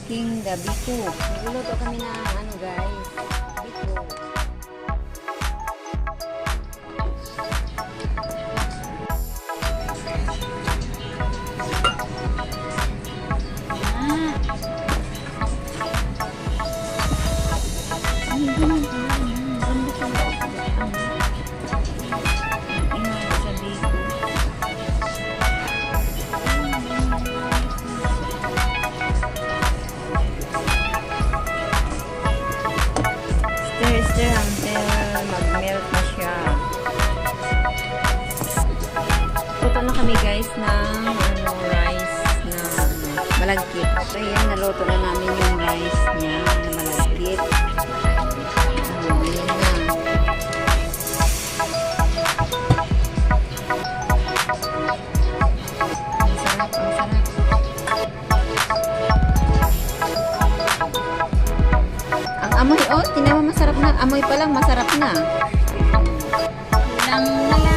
King the biko. Nagluluto kami ng ano guys, biko. Stir until mag-melt na siya. Luto na kami guys ng rice na malagkit. So yan, naluto na namin yung rice niya na malagkit. Yan na. Ang sarap, ang sarap. Amoy, oh, tinawa masarap na. Amoy pa lang, masarap na. Kulang na lang.